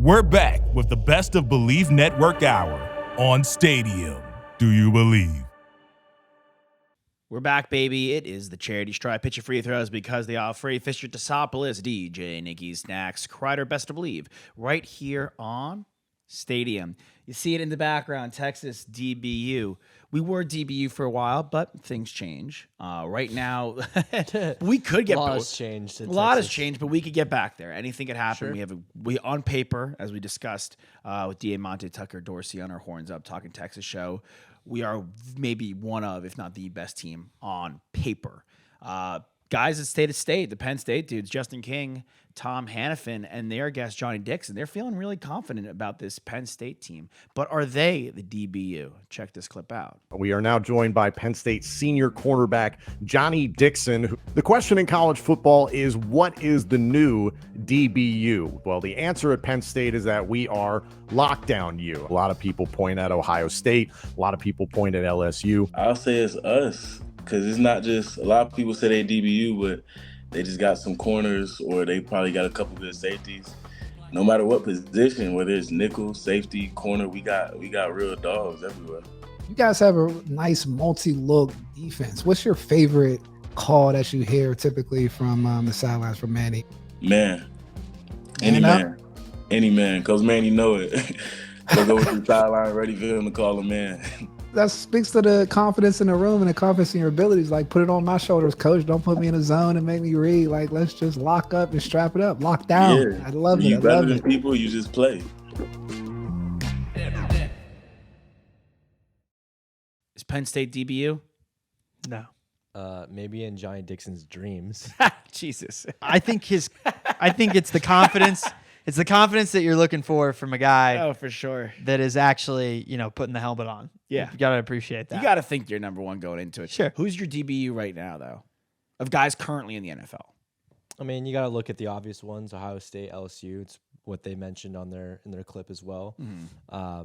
We're back with the best of Bleav Network Hour on Stadium. Do you believe? We're back, baby. It is the Charity Stripe. Pitch your free throws because they are free. Fisher Tosopoulos, DJ Nicky Snacks, Kreider, Best of Bleav, right here on Stadium. You see it in the background, Texas DBU. We were DBU for a while, but things change. Right now, we could get a lot has changed. A lot has changed, but we could get back there. Anything could happen. Sure. We on paper, as we discussed with Diamante Tucker Dorsey on our Horns Up Talking Texas show, we are maybe one of, if not the best team on paper. Guys at State of State, the Penn State dudes, Justin King, Tom Hannafin, and their guest, Johnny Dixon, they're feeling really confident about this Penn State team. But are they the DBU? Check this clip out. We are now joined by Penn State senior cornerback Johnny Dixon. The question in college football is, what is the new DBU? Well, the answer at Penn State is that we are Lockdown U. A lot of people point at Ohio State. A lot of people point at LSU. I'll say it's us, because it's not just, a lot of people say they DBU, but they just got some corners, or they probably got a couple good safeties. No matter what position, whether it's nickel, safety, corner, we got real dogs everywhere. You guys have a nice multi-look defense. What's your favorite call that you hear typically from the sidelines from Manny? Man. Any man. Because Manny know it. Go go to the sideline ready for him to call him man. That speaks to the confidence in the room and the confidence in your abilities. Like, put it on my shoulders, coach. Don't put me in a zone and make me read. Like, let's just lock up and strap it up. Lock down. Yeah. I love it. You I better love than it. people, you just play. Is Penn State DBU? No. Maybe in Johnny Dixon's dreams. Jesus. I think it's the confidence. It's the confidence that you're looking for from a guy Oh, for sure. that is actually, putting the helmet on. Yeah. You got to appreciate that. You got to think you're number one going into it. Sure. Who's your DBU right now, though, of guys currently in the NFL? I mean, you got to look at the obvious ones: Ohio State, LSU. It's what they mentioned in their clip as well. I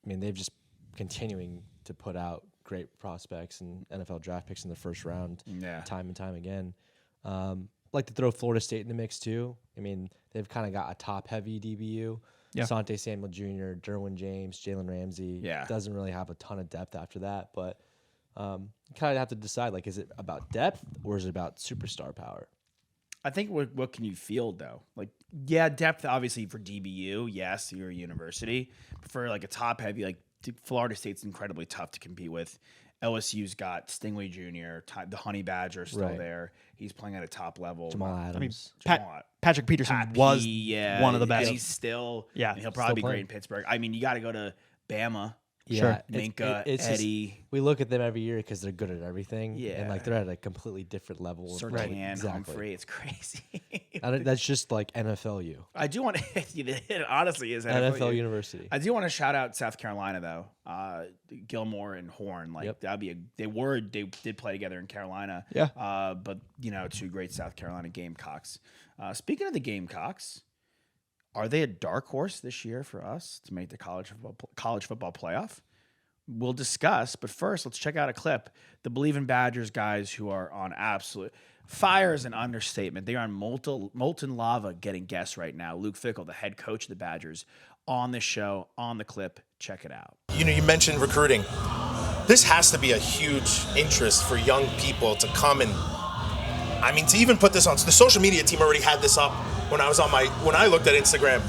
mean, they've just continuing to put out great prospects and NFL draft picks in the first round, time and time again. Like to throw Florida State in the mix too. I mean, they've kind of got a top-heavy DBU. Yeah. Asante Samuel Jr., Derwin James, Jalen Ramsey. Yeah. Doesn't really have a ton of depth after that, but you kind of have to decide, like, is it about depth or is it about superstar power? I think what can you field, though? Like, yeah, depth, obviously, for DBU, yes, you're a university. But for, like, a top-heavy, like, Florida State's incredibly tough to compete with. LSU's got Stingley Jr., the Honey Badger still there. He's playing at a top level. Jamal Adams. Patrick Peterson was one of the best. And he's still, Yeah. and he'll probably Still be great playing. in Pittsburgh. I mean, you got to go to Bama. Yeah, Sure. Minka, it's Eddie. Just, we look at them every year because they're good at everything. Yeah. And, like, they're at a completely different level. of play. Sertan, Humphrey. It's crazy. That's just like NFLU. I do want to, it honestly is NFL University. I do want to shout out South Carolina, though. Gilmore and Horn, like that'd be they did play together in Carolina. Yeah. But two great South Carolina Gamecocks. Speaking of the Gamecocks, are they a dark horse this year for us to make the college football playoff? We'll discuss, but first, let's check out a clip. The Bleav in Badgers guys who are on absolute fire is an understatement. They are on molten lava getting guests right now. Luke Fickell, the head coach of the Badgers, on this show, on the clip. Check it out. You mentioned recruiting. This has to be a huge interest for young people to come and, to even put this on. So the social media team already had this up when I looked at Instagram.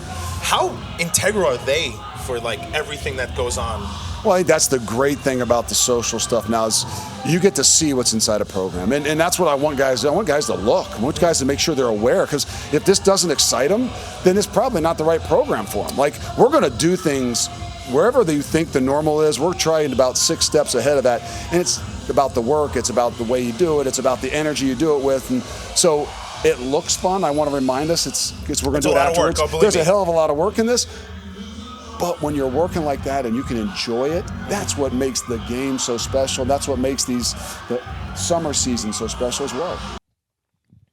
How integral are they for everything that goes on? Well, I think that's the great thing about the social stuff now is you get to see what's inside a program. And that's what I want guys to do. I want guys to look. I want guys to make sure they're aware, because if this doesn't excite them, then it's probably not the right program for them. We're going to do things wherever you think the normal is. We're trying about 6 steps ahead of that. And it's about the work. It's about the way you do it. It's about the energy you do it with. And so it looks fun. I want to remind us because we're going to do it afterwards. There's a hell of a lot of work in this. But when you're working like that and you can enjoy it, that's what makes the game so special. That's what makes the summer season so special as well.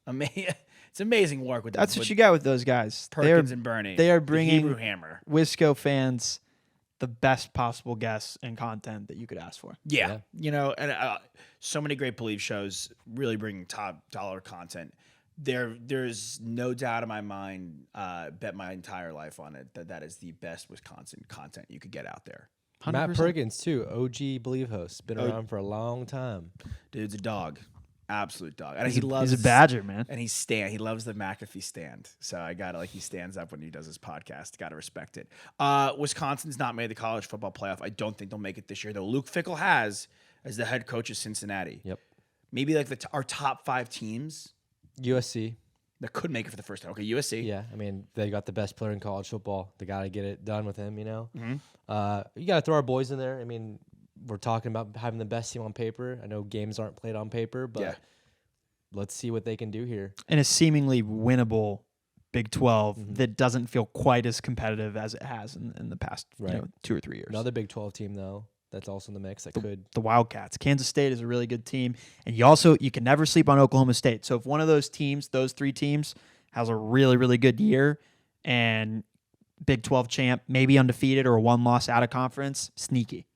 It's amazing work with That's what you got with those guys. Perkins and Bernie. They are the bringing Hebrew Hammer. Wisco fans the best possible guests and content that you could ask for. Yeah. And so many great Bleav shows really bringing top dollar content. There's no doubt in my mind, bet my entire life on it, that is the best Wisconsin content you could get out there. 100%. Matt Perkins too, OG Bleav host, been around for a long time. Dude's a dog. Absolute dog. And He's a Badger, man. And he loves the McAfee stand. So I gotta he stands up when he does his podcast. Gotta respect it. Wisconsin's not made the college football playoff. I don't think they'll make it this year, though. Luke Fickell has as the head coach of Cincinnati. Yep. Maybe our top 5 teams USC. that could make it for the first time. Okay, USC. Yeah, I mean, they got the best player in college football. They got to get it done with him, you know. Mm-hmm. You got to throw our boys in there. I mean, we're talking about having the best team on paper. I know games aren't played on paper, but let's see what they can do here. And a seemingly winnable Big 12 that doesn't feel quite as competitive as it has in the past 2 or 3 years. Another Big 12 team, though, that's also in the mix that could. The Wildcats. Kansas State is a really good team. And you can never sleep on Oklahoma State. So if one of those teams, those 3 teams, has a really, really good year and Big 12 champ, maybe undefeated or a 1-loss out of conference, sneaky.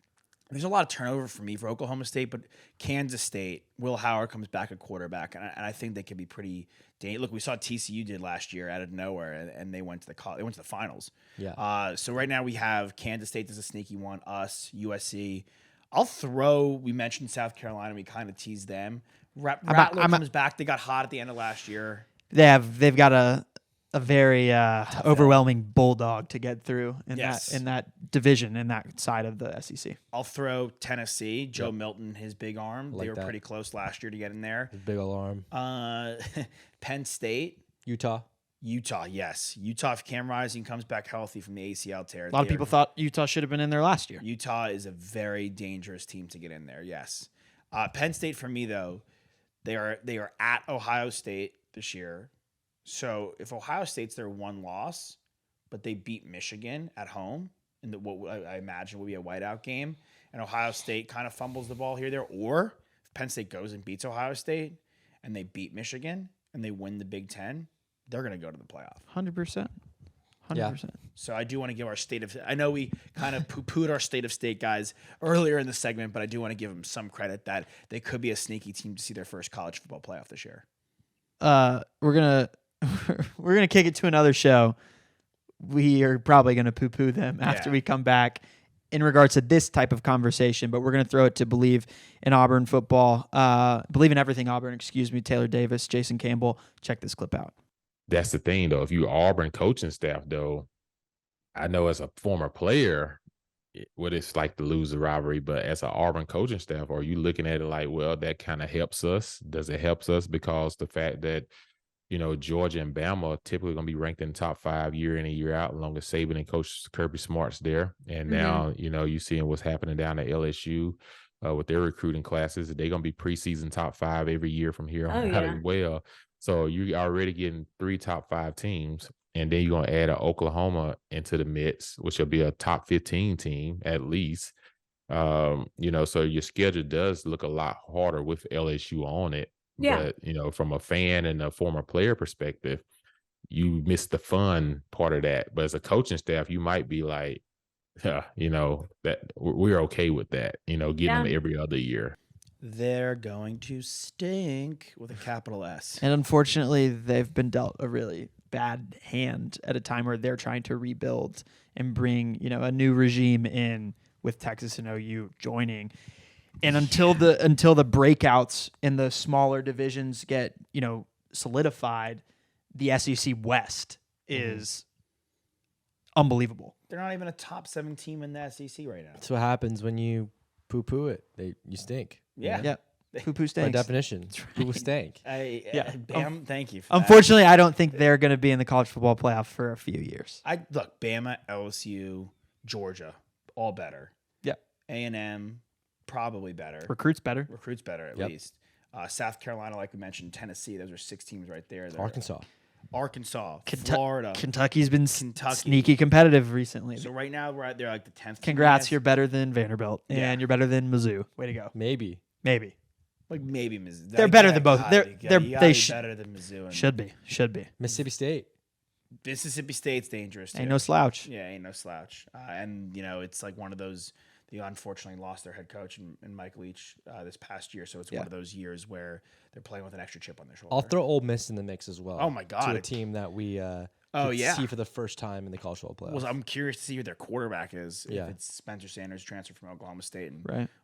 There's a lot of turnover for me for Oklahoma State, but Kansas State, Will Howard comes back at quarterback, and I think they could be pretty dangerous. Look, we saw what TCU did last year out of nowhere, and they went to the finals. Yeah. So right now we have Kansas State as a sneaky one, us, USC. We mentioned South Carolina, we kind of teased them. Rattler comes back. They got hot at the end of last year. They've got a very overwhelming bulldog to get through in that division, in that side of the SEC. I'll throw Tennessee. Joe Milton, his big arm. They were pretty close last year to get in there. His big old arm. Penn State. Utah, yes. Utah, if Cam Rising comes back healthy from the ACL tear. A lot of people thought Utah should have been in there last year. Utah is a very dangerous team to get in there, yes. Penn State, for me, though, they are at Ohio State this year. So if Ohio State's their 1 loss, but they beat Michigan at home in what I imagine will be a whiteout game, and Ohio State kind of fumbles the ball here, or if Penn State goes and beats Ohio State and they beat Michigan and they win the Big Ten, they're going to go to the playoff. 100%. 100%. So I do want to give our I know we kind of poo-pooed our state of state guys earlier in the segment, but I do want to give them some credit that they could be a sneaky team to see their first college football playoff this year. We're gonna kick it to another show. We are probably gonna poo-poo them after we come back in regards to this type of conversation, but we're gonna throw it to Bleav in Auburn football. Bleav in everything Auburn. Excuse me, Taylor Davis, Jason Campbell. Check this clip out. That's the thing, though. If you Auburn coaching staff, though, I know as a former player, what it's like to lose the rivalry, but as an Auburn coaching staff, are you looking at it like, well, that kind of helps us? Does it help us because the fact that Georgia and Bama are typically going to be ranked in the top 5 year in and year out, along with Saban and Coach Kirby Smart's there. And now, you're seeing what's happening down at LSU with their recruiting classes. They're going to be preseason top 5 every year from here on out as well. So you're already getting 3 top 5 teams. And then you're going to add an Oklahoma into the mix, which will be a top 15 team at least. So your schedule does look a lot harder with LSU on it. Yeah. But, from a fan and a former player perspective, you miss the fun part of that. But as a coaching staff, you might be like, that we're okay with that, getting them every other year. They're going to stink with a capital S. And unfortunately, they've been dealt a really bad hand at a time where they're trying to rebuild and bring, a new regime in with Texas and OU joining. And until the breakouts in the smaller divisions get, solidified, the SEC West is unbelievable. They're not even a top 7 team in the SEC right now. That's what happens when you poo-poo it. You stink. Yeah. Yeah. Poo-poo stinks. By definition. Right. Poo-poo stank. Bam, thank you. For Unfortunately, I don't think they're going to be in the college football playoff for a few years. Look, Bama, LSU, Georgia, all better. Yeah. A&M, probably better. Recruits better at least. South Carolina, like we mentioned, Tennessee. Those are 6 teams right there. Arkansas, Florida. Kentucky's been sneaky competitive recently. So right now they're like the 10th. Congrats, you're better than Vanderbilt, and you're better than Mizzou. Way to go. Maybe. Like maybe Mizzou. They're better than both. They better than Mizzou. Should be. Mississippi State's dangerous too. Ain't no slouch. Yeah, ain't no slouch. And it's like one of those They unfortunately lost their head coach in Mike Leach this past year. So it's one of those years where they're playing with an extra chip on their shoulder. I'll throw Ole Miss in the mix as well. Oh my God. To a team that we see for the first time in the college football playoffs. Well, I'm curious to see who their quarterback is. Yeah. If it's Spencer Sanders transferred from Oklahoma State,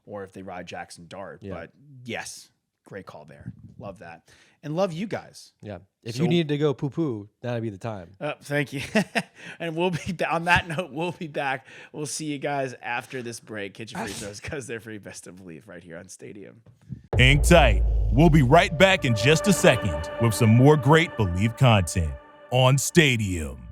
or if they ride Jackson Dart. Yeah. But yes, great call there. Love that. And love you guys. Yeah. If you needed to go poo-poo, that'd be the time. Thank you. And we'll be on that note. We'll be back. We'll see you guys after this break. Catch your free throws because they're free. Best of Bleav right here on Stadium. Hang tight. We'll be right back in just a second with some more great Bleav content on Stadium.